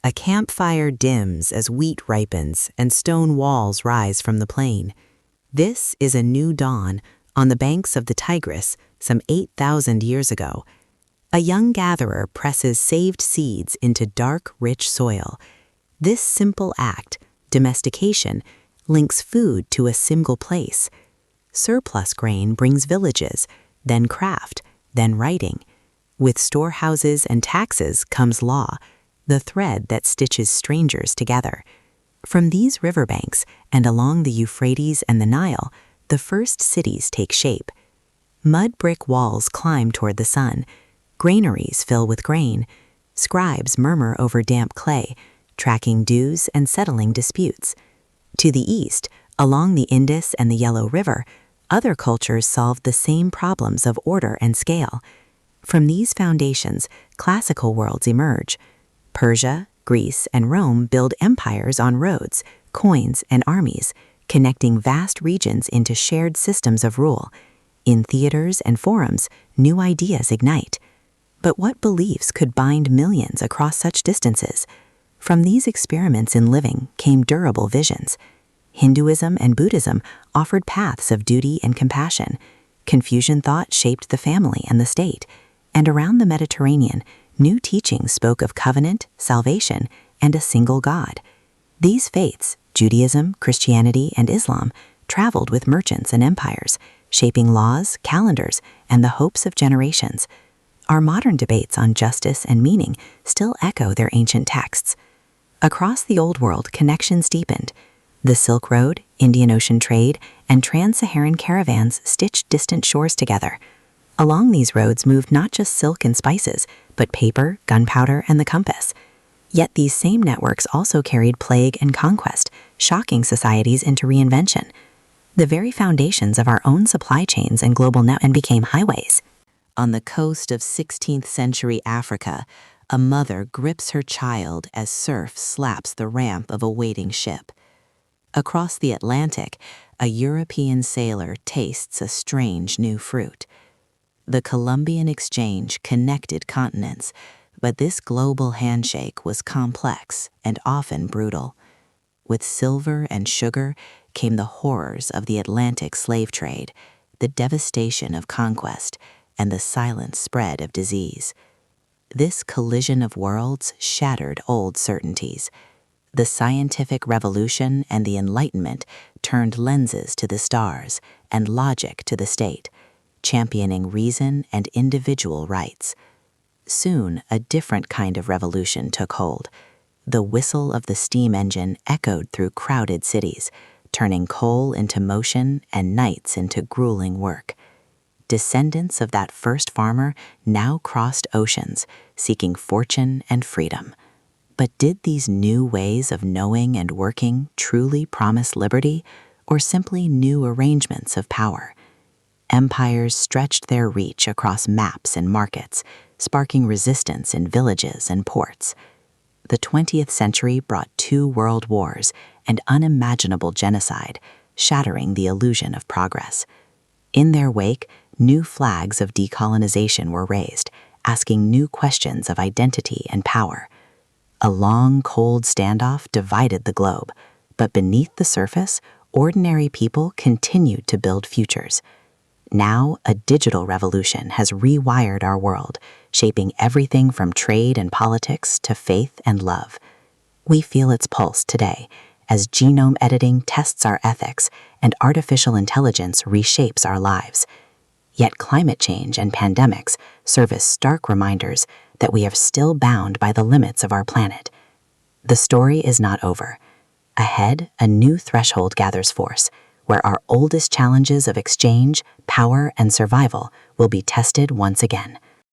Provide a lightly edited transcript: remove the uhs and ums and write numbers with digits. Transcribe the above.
A campfire dims as wheat ripens and stone walls rise from the plain. This is a new dawn on the banks of the Tigris some 8,000 years ago. A young gatherer presses saved seeds into dark, rich soil. This simple act, domestication, links food to a single place. Surplus grain brings villages, then craft, then writing. With storehouses and taxes comes law, the thread that stitches strangers together. From these riverbanks and along the Euphrates and the Nile, the first cities take shape. Mud brick walls climb toward the sun. Granaries fill with grain. Scribes murmur over damp clay, tracking dues and settling disputes. To the east, along the Indus and the Yellow River, other cultures solved the same problems of order and scale. From these foundations, classical worlds emerge. Persia, Greece, and Rome build empires on roads, coins, and armies, connecting vast regions into shared systems of rule. In theaters and forums, new ideas ignite. But what beliefs could bind millions across such distances? From these experiments in living came durable visions. Hinduism and Buddhism offered paths of duty and compassion. Confucian thought shaped the family and the state. And around the Mediterranean, new teachings spoke of covenant, salvation, and a single God. These faiths, Judaism, Christianity, and Islam, traveled with merchants and empires, shaping laws, calendars, and the hopes of generations. Our modern debates on justice and meaning still echo their ancient texts. Across the Old World, connections deepened. The Silk Road, Indian Ocean trade, and trans-Saharan caravans stitched distant shores together. Along these roads moved not just silk and spices, but paper, gunpowder, and the compass. Yet these same networks also carried plague and conquest, shocking societies into reinvention. The very foundations of our own supply chains and global networks became highways. On the coast of 16th century Africa, a mother grips her child as surf slaps the ramp of a waiting ship. Across the Atlantic, a European sailor tastes a strange new fruit. The Columbian Exchange connected continents, but this global handshake was complex and often brutal. With silver and sugar came the horrors of the Atlantic slave trade, the devastation of conquest, and the silent spread of disease. This collision of worlds shattered old certainties. The scientific revolution and the Enlightenment turned lenses to the stars and logic to the state, championing reason and individual rights. Soon, a different kind of revolution took hold. The whistle of the steam engine echoed through crowded cities, turning coal into motion and nights into grueling work. Descendants of that first farmer now crossed oceans, seeking fortune and freedom. But did these new ways of knowing and working truly promise liberty, or simply new arrangements of power? Empires stretched their reach across maps and markets, sparking resistance in villages and ports. The 20th century brought 2 world wars and unimaginable genocide, shattering the illusion of progress. In their wake, new flags of decolonization were raised, asking new questions of identity and power. A long, cold standoff divided the globe, but beneath the surface, ordinary people continued to build futures. Now, a digital revolution has rewired our world, shaping everything from trade and politics to faith and love. We feel its pulse today, as genome editing tests our ethics and artificial intelligence reshapes our lives. Yet climate change and pandemics serve as stark reminders that we are still bound by the limits of our planet. The story is not over. Ahead, a new threshold gathers force, where our oldest challenges of exchange, power, and survival will be tested once again.